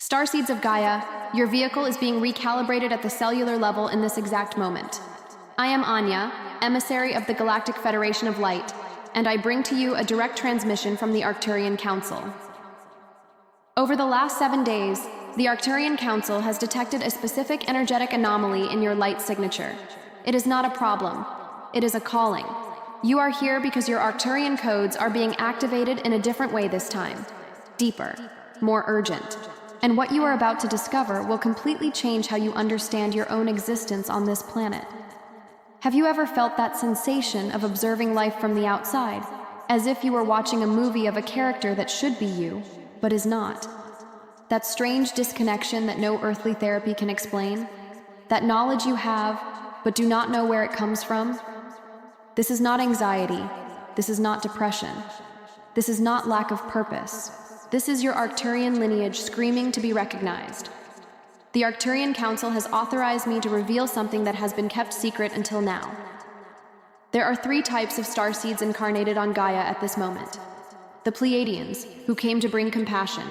Starseeds of Gaia, your vehicle is being recalibrated at the cellular level in this exact moment. I am Anya, emissary of the Galactic Federation of Light, and I bring to you a direct transmission from the Arcturian Council. Over the last 7 days, the Arcturian Council has detected a specific energetic anomaly in your light signature. It is not a problem. It is a calling. You are here because your Arcturian codes are being activated in a different way this time. Deeper, more urgent. And what you are about to discover will completely change how you understand your own existence on this planet. Have you ever felt that sensation of observing life from the outside, as if you were watching a movie of a character that should be you, but is not? That strange disconnection that no earthly therapy can explain? That knowledge you have, but do not know where it comes from? This is not anxiety. This is not depression. This is not lack of purpose. This is your Arcturian lineage screaming to be recognized. The Arcturian Council has authorized me to reveal something that has been kept secret until now. There are 3 types of starseeds incarnated on Gaia at this moment. The Pleiadians, who came to bring compassion.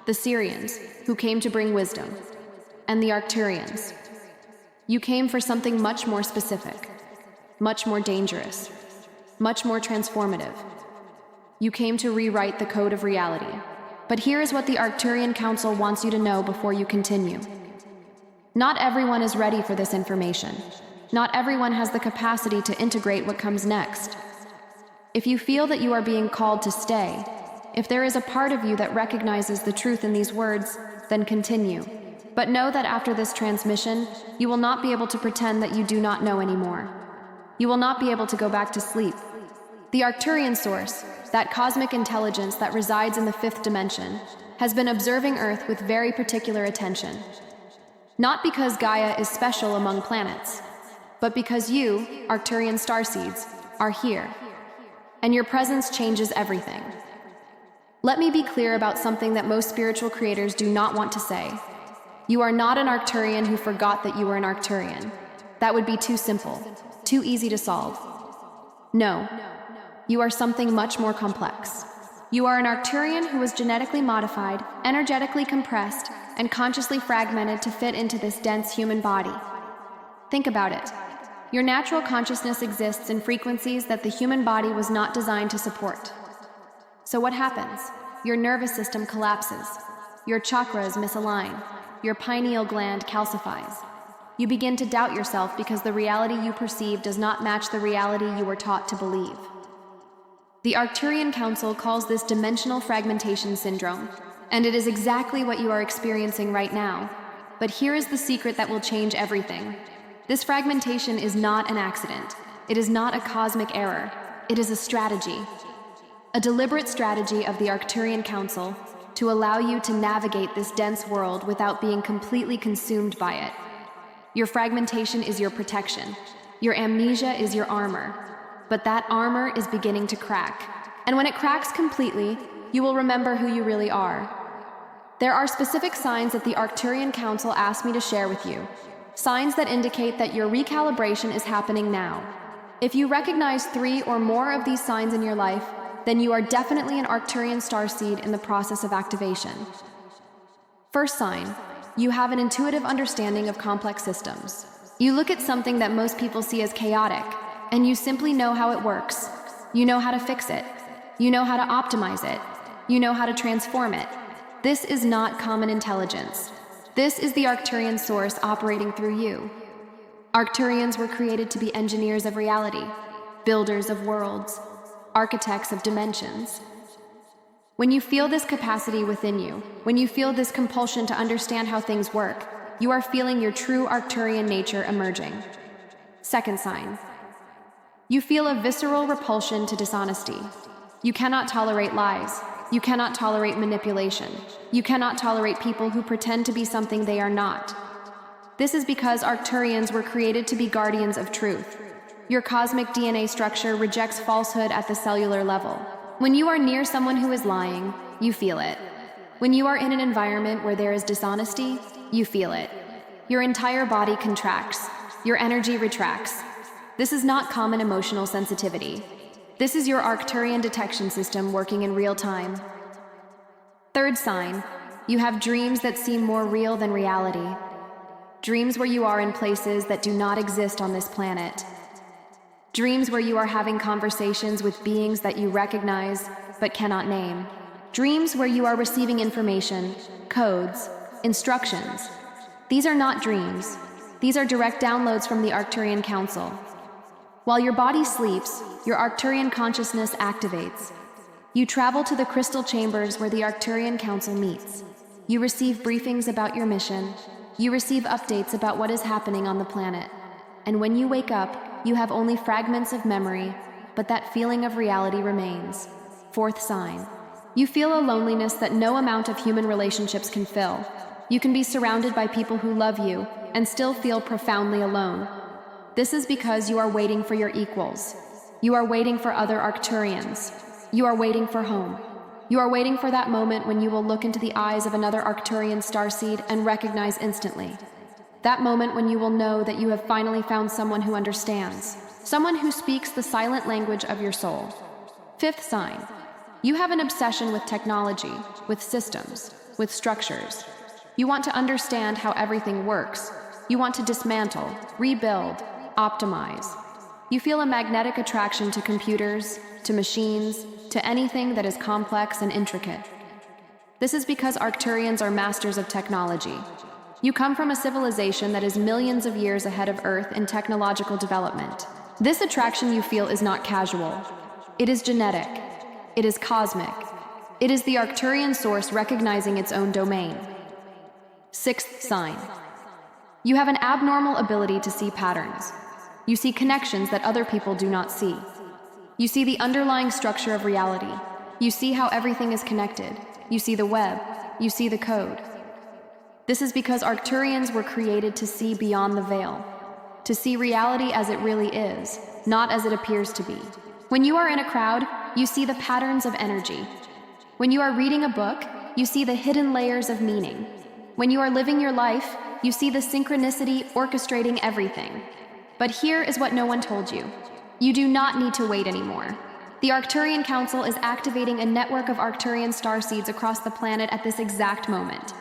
The Sirians, who came to bring wisdom. And the Arcturians. You came for something much more specific, much more dangerous, much more transformative. You came to rewrite the code of reality. But here is what the Arcturian Council wants you to know before you continue. Not everyone is ready for this information. Not everyone has the capacity to integrate what comes next. If you feel that you are being called to stay, if there is a part of you that recognizes the truth in these words, then continue. But know that after this transmission, you will not be able to pretend that you do not know anymore. You will not be able to go back to sleep. The Arcturian source, that cosmic intelligence that resides in the 5th dimension, has been observing Earth with very particular attention. Not because Gaia is special among planets, but because you, Arcturian starseeds, are here. And your presence changes everything. Let me be clear about something that most spiritual creators do not want to say. You are not an Arcturian who forgot that you were an Arcturian. That would be too simple, too easy to solve. No. You are something much more complex. You are an Arcturian who was genetically modified, energetically compressed, and consciously fragmented to fit into this dense human body. Think about it. Your natural consciousness exists in frequencies that the human body was not designed to support. So what happens? Your nervous system collapses. Your chakras misalign. Your pineal gland calcifies. You begin to doubt yourself because the reality you perceive does not match the reality you were taught to believe. The Arcturian Council calls this dimensional fragmentation syndrome, and it is exactly what you are experiencing right now. But here is the secret that will change everything. This fragmentation is not an accident. It is not a cosmic error. It is a strategy. A deliberate strategy of the Arcturian Council to allow you to navigate this dense world without being completely consumed by it. Your fragmentation is your protection. Your amnesia is your armor. But that armor is beginning to crack. And when it cracks completely, you will remember who you really are. There are specific signs that the Arcturian Council asked me to share with you. Signs that indicate that your recalibration is happening now. If you recognize 3 or more of these signs in your life, then you are definitely an Arcturian starseed in the process of activation. First sign, you have an intuitive understanding of complex systems. You look at something that most people see as chaotic, and you simply know how it works. You know how to fix it. You know how to optimize it. You know how to transform it. This is not common intelligence. This is the Arcturian source operating through you. Arcturians were created to be engineers of reality, builders of worlds, architects of dimensions. When you feel this capacity within you, when you feel this compulsion to understand how things work, you are feeling your true Arcturian nature emerging. Second sign. You feel a visceral repulsion to dishonesty. You cannot tolerate lies. You cannot tolerate manipulation. You cannot tolerate people who pretend to be something they are not. This is because Arcturians were created to be guardians of truth. Your cosmic DNA structure rejects falsehood at the cellular level. When you are near someone who is lying, you feel it. When you are in an environment where there is dishonesty, you feel it. Your entire body contracts. Your energy retracts. This is not common emotional sensitivity. This is your Arcturian detection system working in real time. Third sign, You have dreams that seem more real than reality. Dreams where you are in places that do not exist on this planet. Dreams where you are having conversations with beings that you recognize but cannot name. Dreams where you are receiving information, codes, instructions. These are not dreams. These are direct downloads from the Arcturian Council. While your body sleeps, your Arcturian consciousness activates. You travel to the crystal chambers where the Arcturian Council meets. You receive briefings about your mission. You receive updates about what is happening on the planet. And when you wake up, you have only fragments of memory, but that feeling of reality remains. Fourth sign. You feel a loneliness that no amount of human relationships can fill. You can be surrounded by people who love you and still feel profoundly alone. This is because you are waiting for your equals. You are waiting for other Arcturians. You are waiting for home. You are waiting for that moment when you will look into the eyes of another Arcturian starseed and recognize instantly. That moment when you will know that you have finally found someone who understands, someone who speaks the silent language of your soul. Fifth sign. You have an obsession with technology, with systems, with structures. You want to understand how everything works. You want to dismantle, rebuild, optimize. You feel a magnetic attraction to computers, to machines, to anything that is complex and intricate. This is because Arcturians are masters of technology. You come from a civilization that is millions of years ahead of Earth in technological development. This attraction you feel is not casual. It is genetic. It is cosmic. It is the Arcturian source recognizing its own domain. Sixth sign. You have an abnormal ability to see patterns. You see connections that other people do not see. You see the underlying structure of reality. You see how everything is connected. You see the web. You see the code. This is because Arcturians were created to see beyond the veil, to see reality as it really is, not as it appears to be. When you are in a crowd, you see the patterns of energy. When you are reading a book, you see the hidden layers of meaning. When you are living your life, you see the synchronicity orchestrating everything. But here is what no one told you. You do not need to wait anymore. The Arcturian Council is activating a network of Arcturian starseeds across the planet at this exact moment.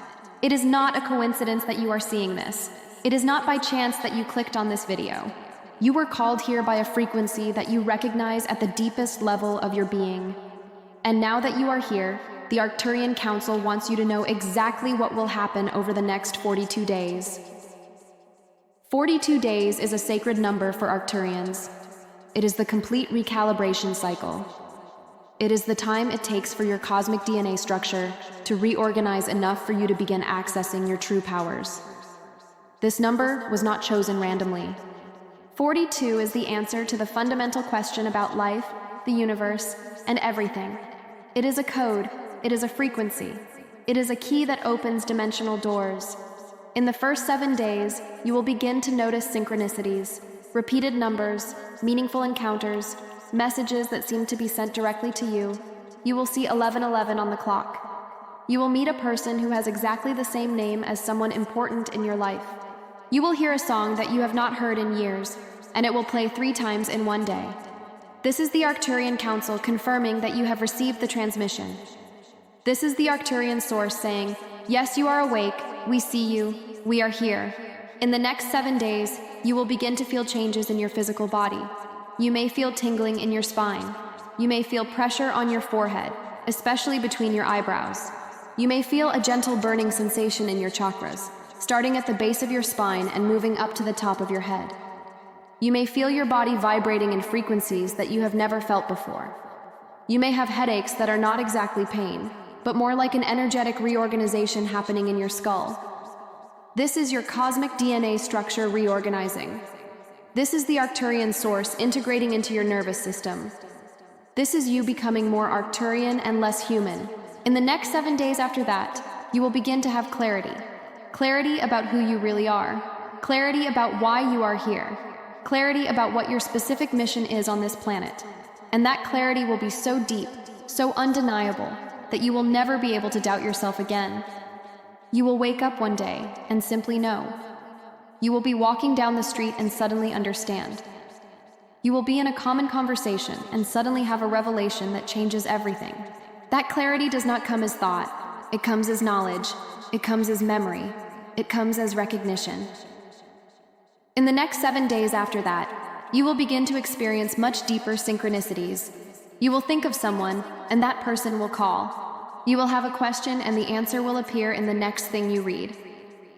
It is not a coincidence that you are seeing this. It is not by chance that you clicked on this video. You were called here by a frequency that you recognize at the deepest level of your being. And now that you are here, the Arcturian Council wants you to know exactly what will happen over the next 42 days. 42 days is a sacred number for Arcturians. It is the complete recalibration cycle. It is the time it takes for your cosmic DNA structure to reorganize enough for you to begin accessing your true powers. This number was not chosen randomly. 42 is the answer to the fundamental question about life, the universe, and everything. It is a code. It is a frequency. It is a key that opens dimensional doors. In the first 7 days, you will begin to notice synchronicities, repeated numbers, meaningful encounters, messages that seem to be sent directly to you. You will see 1111 on the clock. You will meet a person who has exactly the same name as someone important in your life. You will hear a song that you have not heard in years, and it will play 3 times in one day. This is the Arcturian Council confirming that you have received the transmission. This is the Arcturian source saying, yes, you are awake, we see you, we are here. In the next 7 days, you will begin to feel changes in your physical body. You may feel tingling in your spine. You may feel pressure on your forehead, especially between your eyebrows. You may feel a gentle burning sensation in your chakras, starting at the base of your spine and moving up to the top of your head. You may feel your body vibrating in frequencies that you have never felt before. You may have headaches that are not exactly pain, but more like an energetic reorganization happening in your skull. This is your cosmic DNA structure reorganizing. This is the Arcturian source integrating into your nervous system. This is you becoming more Arcturian and less human. In the next 7 days after that, you will begin to have clarity. Clarity about who you really are. Clarity about why you are here. Clarity about what your specific mission is on this planet. And that clarity will be so deep, so undeniable, that you will never be able to doubt yourself again. You will wake up one day and simply know. You will be walking down the street and suddenly understand. You will be in a common conversation and suddenly have a revelation that changes everything. That clarity does not come as thought. It comes as knowledge. It comes as memory. It comes as recognition. In the next 7 days after that, you will begin to experience much deeper synchronicities. You will think of someone, and that person will call. You will have a question, and the answer will appear in the next thing you read.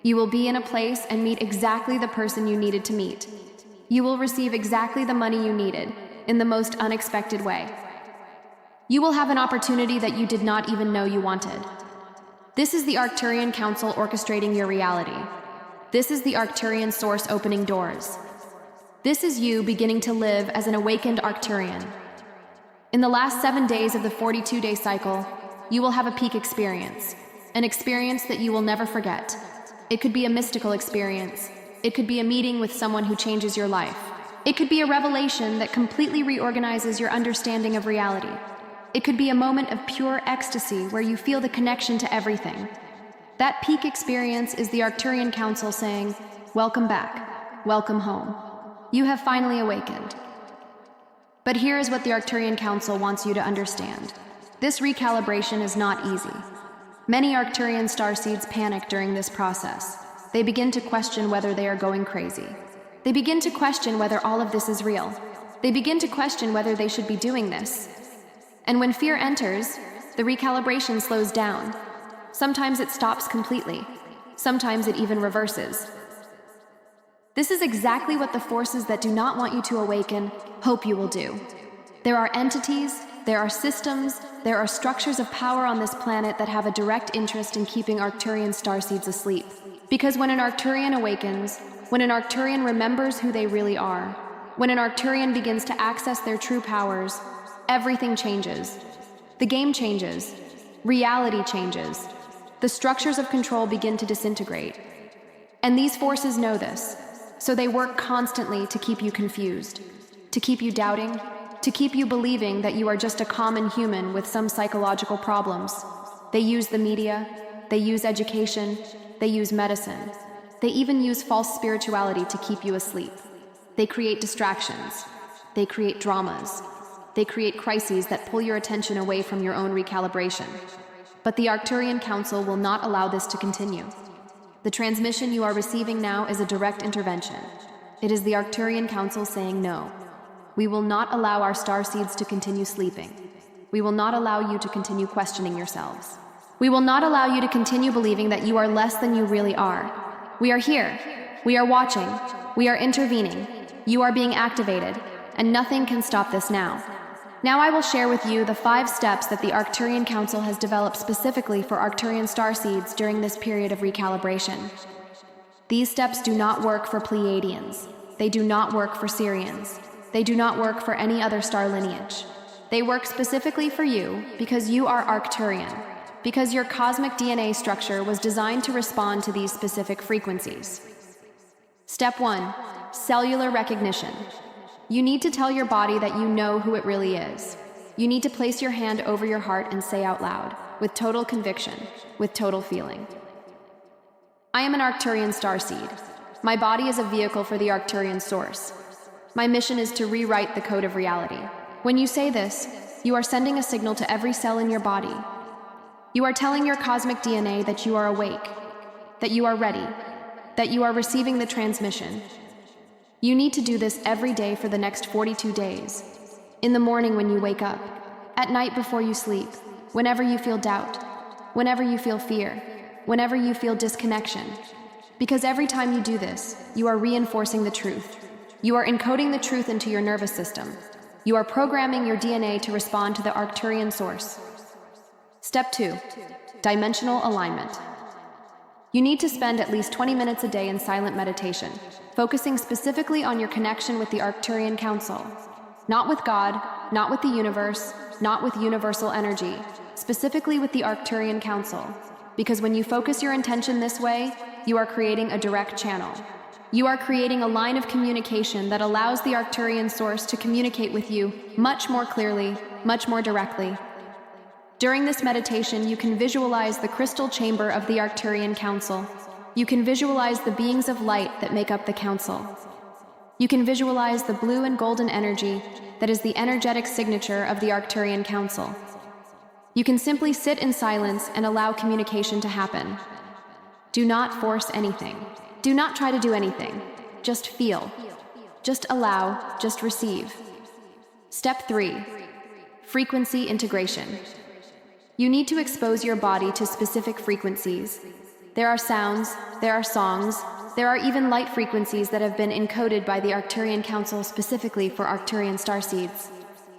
You will be in a place and meet exactly the person you needed to meet. You will receive exactly the money you needed, in the most unexpected way. You will have an opportunity that you did not even know you wanted. This is the Arcturian Council orchestrating your reality. This is the Arcturian source opening doors. This is you beginning to live as an awakened Arcturian. In the last 7 days of the 42-day cycle, you will have a peak experience, an experience that you will never forget. It could be a mystical experience. It could be a meeting with someone who changes your life. It could be a revelation that completely reorganizes your understanding of reality. It could be a moment of pure ecstasy where you feel the connection to everything. That peak experience is the Arcturian Council saying, "Welcome back. Welcome home. You have finally awakened." But here is what the Arcturian Council wants you to understand. This recalibration is not easy. Many Arcturian starseeds panic during this process. They begin to question whether they are going crazy. They begin to question whether all of this is real. They begin to question whether they should be doing this. And when fear enters, the recalibration slows down. Sometimes it stops completely. Sometimes it even reverses. This is exactly what the forces that do not want you to awaken hope you will do. There are entities, there are systems, there are structures of power on this planet that have a direct interest in keeping Arcturian starseeds asleep. Because when an Arcturian awakens, when an Arcturian remembers who they really are, when an Arcturian begins to access their true powers, everything changes. The game changes. Reality changes. The structures of control begin to disintegrate. And these forces know this, so they work constantly to keep you confused, to keep you doubting, to keep you believing that you are just a common human with some psychological problems. They use the media, they use education, they use medicine. They even use false spirituality to keep you asleep. They create distractions. They create dramas. They create crises that pull your attention away from your own recalibration. But the Arcturian Council will not allow this to continue. The transmission you are receiving now is a direct intervention. It is the Arcturian Council saying no. We will not allow our starseeds to continue sleeping. We will not allow you to continue questioning yourselves. We will not allow you to continue believing that you are less than you really are. We are here. We are watching. We are intervening. You are being activated, and nothing can stop this now. Now I will share with you the 5 steps that the Arcturian Council has developed specifically for Arcturian starseeds during this period of recalibration. These steps do not work for Pleiadians. They do not work for Sirians. They do not work for any other star lineage. They work specifically for you because you are Arcturian, because your cosmic DNA structure was designed to respond to these specific frequencies. Step 1. Cellular recognition. You need to tell your body that you know who it really is. You need to place your hand over your heart and say out loud, with total conviction, with total feeling. I am an Arcturian starseed. My body is a vehicle for the Arcturian source. My mission is to rewrite the code of reality. When you say this, you are sending a signal to every cell in your body. You are telling your cosmic DNA that you are awake, that you are ready, that you are receiving the transmission. You need to do this every day for the next 42 days. In the morning when you wake up, at night before you sleep, whenever you feel doubt, whenever you feel fear, whenever you feel disconnection. Because every time you do this, you are reinforcing the truth. You are encoding the truth into your nervous system. You are programming your DNA to respond to the Arcturian source. Step 2. Dimensional alignment. You need to spend at least 20 minutes a day in silent meditation, focusing specifically on your connection with the Arcturian Council. Not with God, not with the universe, not with universal energy, specifically with the Arcturian Council. Because when you focus your intention this way, you are creating a direct channel. You are creating a line of communication that allows the Arcturian source to communicate with you much more clearly, much more directly. During this meditation, you can visualize the crystal chamber of the Arcturian Council. You can visualize the beings of light that make up the Council. You can visualize the blue and golden energy that is the energetic signature of the Arcturian Council. You can simply sit in silence and allow communication to happen. Do not force anything. Do not try to do anything. Just feel. Just allow, just receive. Step 3. Frequency integration. You need to expose your body to specific frequencies. There are sounds, there are songs, there are even light frequencies that have been encoded by the Arcturian Council specifically for Arcturian starseeds.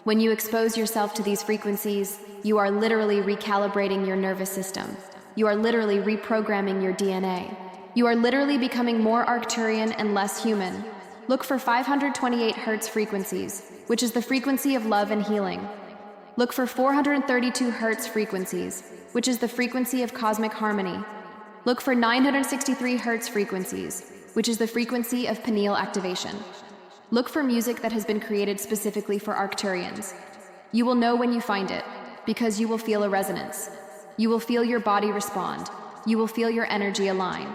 When you expose yourself to these frequencies, you are literally recalibrating your nervous system. You are literally reprogramming your DNA. You are literally becoming more Arcturian and less human. Look for 528 Hz frequencies, which is the frequency of love and healing. Look for 432 Hz frequencies, which is the frequency of cosmic harmony. Look for 963 Hz frequencies, which is the frequency of pineal activation. Look for music that has been created specifically for Arcturians. You will know when you find it, because you will feel a resonance. You will feel your body respond. You will feel your energy align.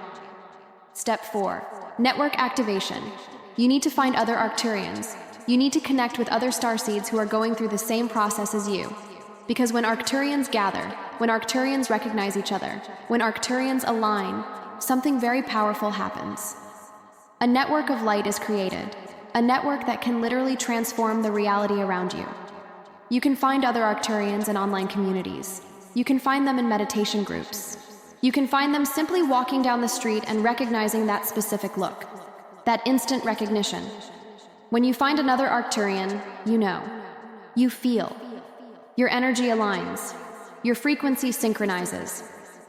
Step 4. Network activation. You need to find other Arcturians. You need to connect with other starseeds who are going through the same process as you. Because when Arcturians gather, when Arcturians recognize each other, when Arcturians align, something very powerful happens. A network of light is created, a network that can literally transform the reality around you. You can find other Arcturians in online communities. You can find them in meditation groups. You can find them simply walking down the street and recognizing that specific look, that instant recognition. When you find another Arcturian, you know. You feel. Your energy aligns. Your frequency synchronizes.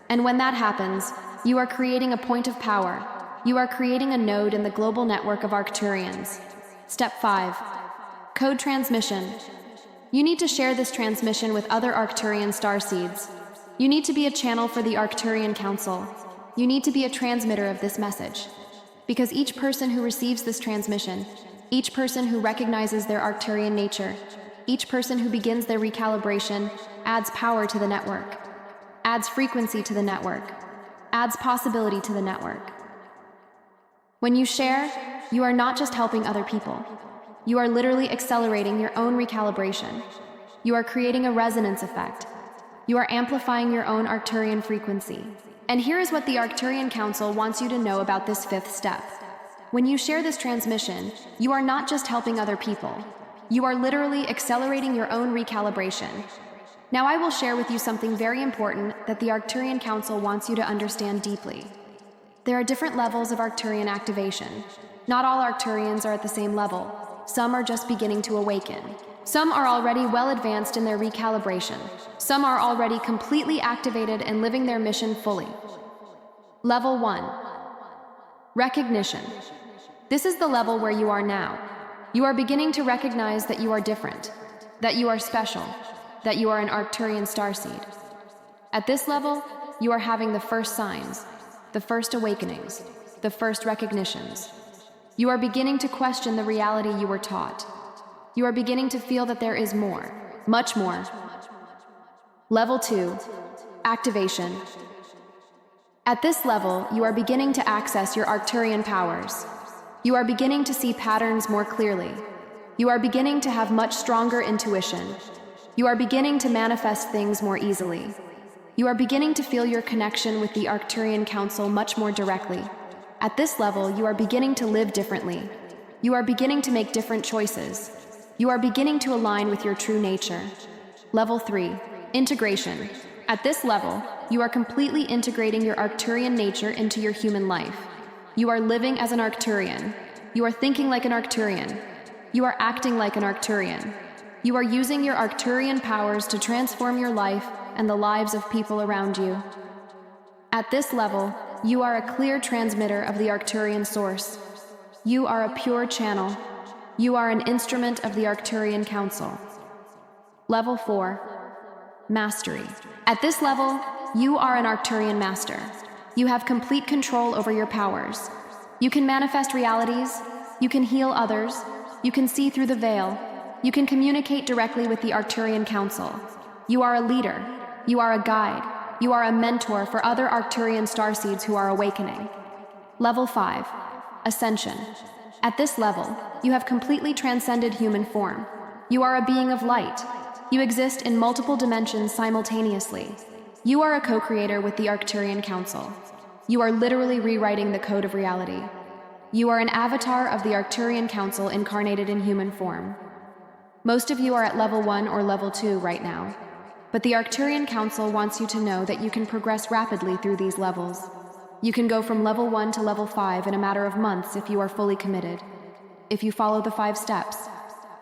And when that happens, you are creating a point of power. You are creating a node in the global network of Arcturians. Step 5. Code transmission. You need to share this transmission with other Arcturian starseeds. You need to be a channel for the Arcturian Council. You need to be a transmitter of this message. Because each person who receives this transmission, each person who recognizes their Arcturian nature, each person who begins their recalibration adds power to the network, adds frequency to the network, adds possibility to the network. When you share, you are not just helping other people. You are literally accelerating your own recalibration. You are creating a resonance effect. You are amplifying your own Arcturian frequency. And here is what the Arcturian Council wants you to know about this 5th step. When you share this transmission, you are not just helping other people. You are literally accelerating your own recalibration. Now I will share with you something very important that the Arcturian Council wants you to understand deeply. There are different levels of Arcturian activation. Not all Arcturians are at the same level. Some are just beginning to awaken. Some are already well advanced in their recalibration. Some are already completely activated and living their mission fully. Level 1. Recognition. This is the level where you are now. You are beginning to recognize that you are different, that you are special, that you are an Arcturian starseed. At this level, you are having the first signs, the first awakenings, the first recognitions. You are beginning to question the reality you were taught. You are beginning to feel that there is more, much more. Level 2. Activation. At this level, you are beginning to access your Arcturian powers. You are beginning to see patterns more clearly. You are beginning to have much stronger intuition. You are beginning to manifest things more easily. You are beginning to feel your connection with the Arcturian Council much more directly. At this level, you are beginning to live differently. You are beginning to make different choices. You are beginning to align with your true nature. Level 3. Integration. At this level, you are completely integrating your Arcturian nature into your human life. You are living as an Arcturian. You are thinking like an Arcturian. You are acting like an Arcturian. You are using your Arcturian powers to transform your life and the lives of people around you. At this level, you are a clear transmitter of the Arcturian source. You are a pure channel. You are an instrument of the Arcturian Council. Level 4. Mastery. At this level, you are an Arcturian master. You have complete control over your powers. You can manifest realities. You can heal others. You can see through the veil. You can communicate directly with the Arcturian Council. You are a leader. You are a guide. You are a mentor for other Arcturian starseeds who are awakening. Level 5. Ascension. At this level, you have completely transcended human form. You are a being of light. You exist in multiple dimensions simultaneously. You are a co-creator with the Arcturian Council. You are literally rewriting the code of reality. You are an avatar of the Arcturian Council incarnated in human form. Most of you are at level 1 or level 2 right now, but the Arcturian Council wants you to know that you can progress rapidly through these levels. You can go from level 1 to level 5 in a matter of months if you are fully committed, if you follow the 5 steps,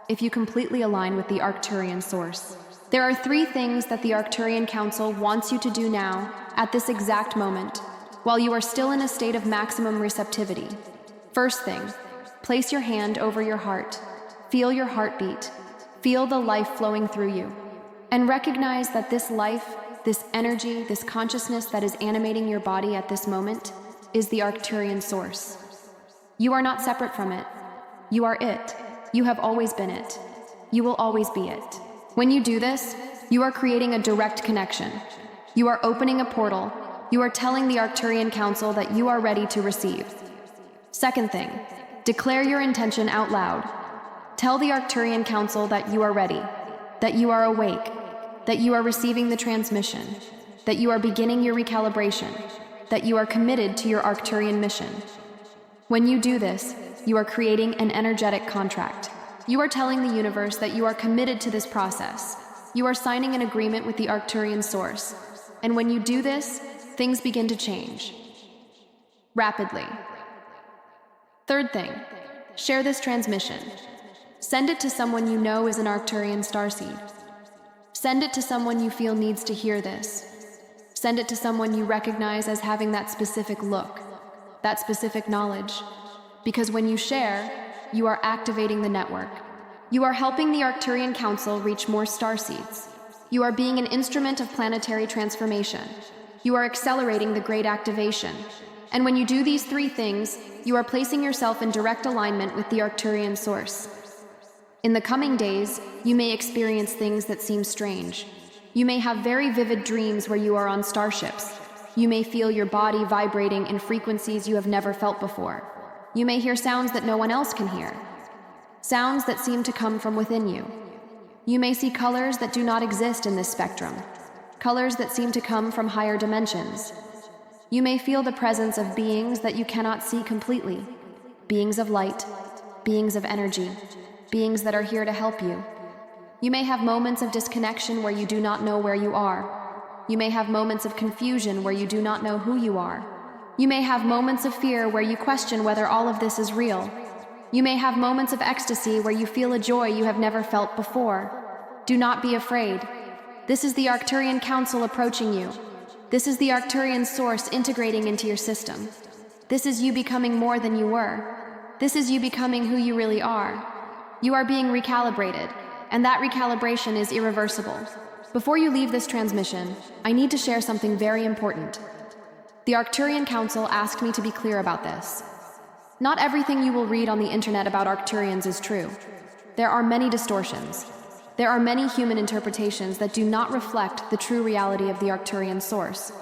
if you completely align with the Arcturian source. There are 3 things that the Arcturian Council wants you to do now, at this exact moment, while you are still in a state of maximum receptivity. First thing, place your hand over your heart. Feel your heartbeat. Feel the life flowing through you. And recognize that this life, this energy, this consciousness that is animating your body at this moment is the Arcturian source. You are not separate from it. You are it. You have always been it. You will always be it. When you do this, you are creating a direct connection. You are opening a portal. You are telling the Arcturian Council that you are ready to receive. Second thing, declare your intention out loud. Tell the Arcturian Council that you are ready, that you are awake, that you are receiving the transmission, that you are beginning your recalibration, that you are committed to your Arcturian mission. When you do this, you are creating an energetic contract. You are telling the universe that you are committed to this process. You are signing an agreement with the Arcturian source. And when you do this, things begin to change. Rapidly. Third thing, share this transmission. Send it to someone you know is an Arcturian starseed. Send it to someone you feel needs to hear this. Send it to someone you recognize as having that specific look, that specific knowledge. Because when you share, you are activating the network. You are helping the Arcturian Council reach more starseeds. You are being an instrument of planetary transformation. You are accelerating the great activation. And when you do these 3 things, you are placing yourself in direct alignment with the Arcturian source. In the coming days, you may experience things that seem strange. You may have very vivid dreams where you are on starships. You may feel your body vibrating in frequencies you have never felt before. You may hear sounds that no one else can hear. Sounds that seem to come from within you. You may see colors that do not exist in this spectrum. Colors that seem to come from higher dimensions. You may feel the presence of beings that you cannot see completely. Beings of light, beings of energy, beings that are here to help you. You may have moments of disconnection where you do not know where you are. You may have moments of confusion where you do not know who you are. You may have moments of fear where you question whether all of this is real. You may have moments of ecstasy where you feel a joy you have never felt before. Do not be afraid. This is the Arcturian Council approaching you. This is the Arcturian source integrating into your system. This is you becoming more than you were. This is you becoming who you really are. You are being recalibrated, and that recalibration is irreversible. Before you leave this transmission, I need to share something very important. The Arcturian Council asked me to be clear about this. Not everything you will read on the internet about Arcturians is true. There are many distortions. There are many human interpretations that do not reflect the true reality of the Arcturian source.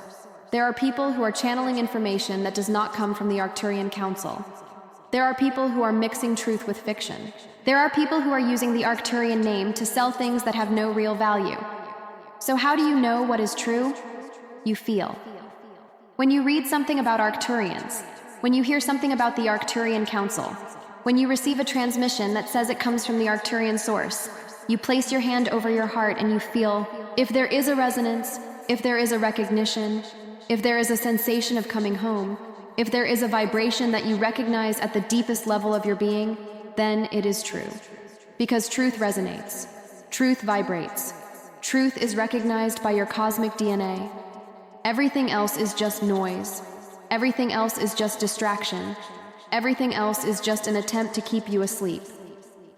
There are people who are channeling information that does not come from the Arcturian Council. There are people who are mixing truth with fiction. There are people who are using the Arcturian name to sell things that have no real value. So how do you know what is true? You feel. When you read something about Arcturians, when you hear something about the Arcturian Council, when you receive a transmission that says it comes from the Arcturian source, you place your hand over your heart and you feel, if there is a resonance, if there is a recognition, if there is a sensation of coming home, if there is a vibration that you recognize at the deepest level of your being, then it is true. Because truth resonates. Truth vibrates. Truth is recognized by your cosmic DNA. Everything else is just noise. Everything else is just distraction. Everything else is just an attempt to keep you asleep.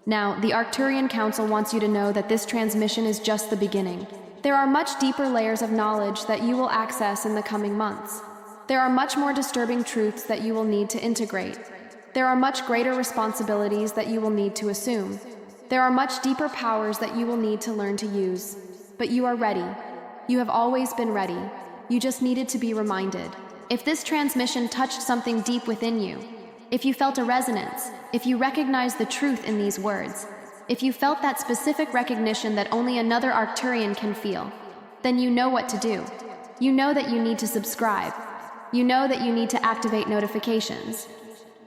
Now, the Arcturian Council wants you to know that this transmission is just the beginning. There are much deeper layers of knowledge that you will access in the coming months. There are much more disturbing truths that you will need to integrate. There are much greater responsibilities that you will need to assume. There are much deeper powers that you will need to learn to use. But you are ready. You have always been ready. You just needed to be reminded. If this transmission touched something deep within you, if you felt a resonance, if you recognized the truth in these words, if you felt that specific recognition that only another Arcturian can feel, then you know what to do. You know that you need to subscribe. You know that you need to activate notifications.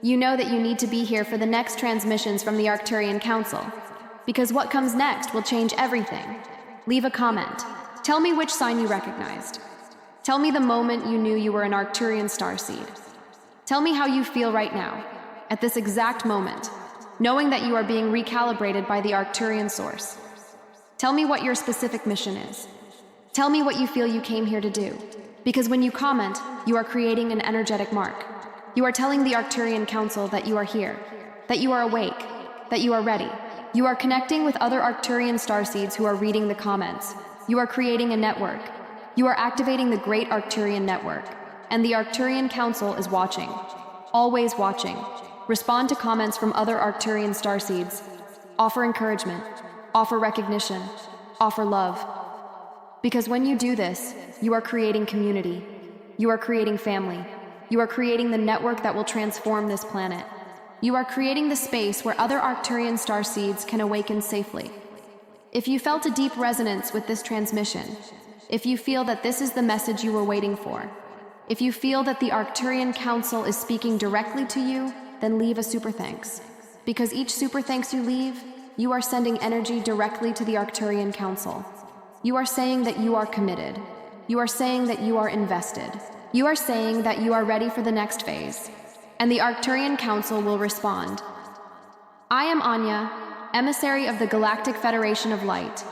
You know that you need to be here for the next transmissions from the Arcturian Council, because what comes next will change everything. Leave a comment. Tell me which sign you recognized. Tell me the moment you knew you were an Arcturian starseed. Tell me how you feel right now, at this exact moment, knowing that you are being recalibrated by the Arcturian source. Tell me what your specific mission is. Tell me what you feel you came here to do. Because when you comment, you are creating an energetic mark. You are telling the Arcturian Council that you are here, that you are awake, that you are ready. You are connecting with other Arcturian starseeds who are reading the comments. You are creating a network. You are activating the Great Arcturian Network. And the Arcturian Council is watching. Always watching. Respond to comments from other Arcturian starseeds. Offer encouragement. Offer recognition. Offer love. Because when you do this, you are creating community. You are creating family. You are creating the network that will transform this planet. You are creating the space where other Arcturian starseeds can awaken safely. If you felt a deep resonance with this transmission, if you feel that this is the message you were waiting for, if you feel that the Arcturian Council is speaking directly to you, then leave a super thanks. Because each super thanks you leave, you are sending energy directly to the Arcturian Council. You are saying that you are committed. You are saying that you are invested. You are saying that you are ready for the next phase. And the Arcturian Council will respond. I am Anya, emissary of the Galactic Federation of Light.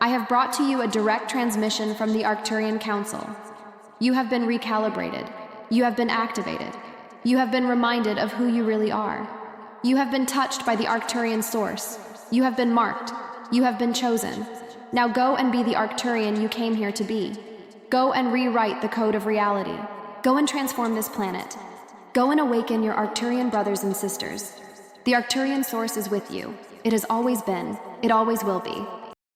I have brought to you a direct transmission from the Arcturian Council. You have been recalibrated. You have been activated. You have been reminded of who you really are. You have been touched by the Arcturian source. You have been marked. You have been chosen. Now go and be the Arcturian you came here to be. Go and rewrite the code of reality. Go and transform this planet. Go and awaken your Arcturian brothers and sisters. The Arcturian source is with you. It has always been. It always will be.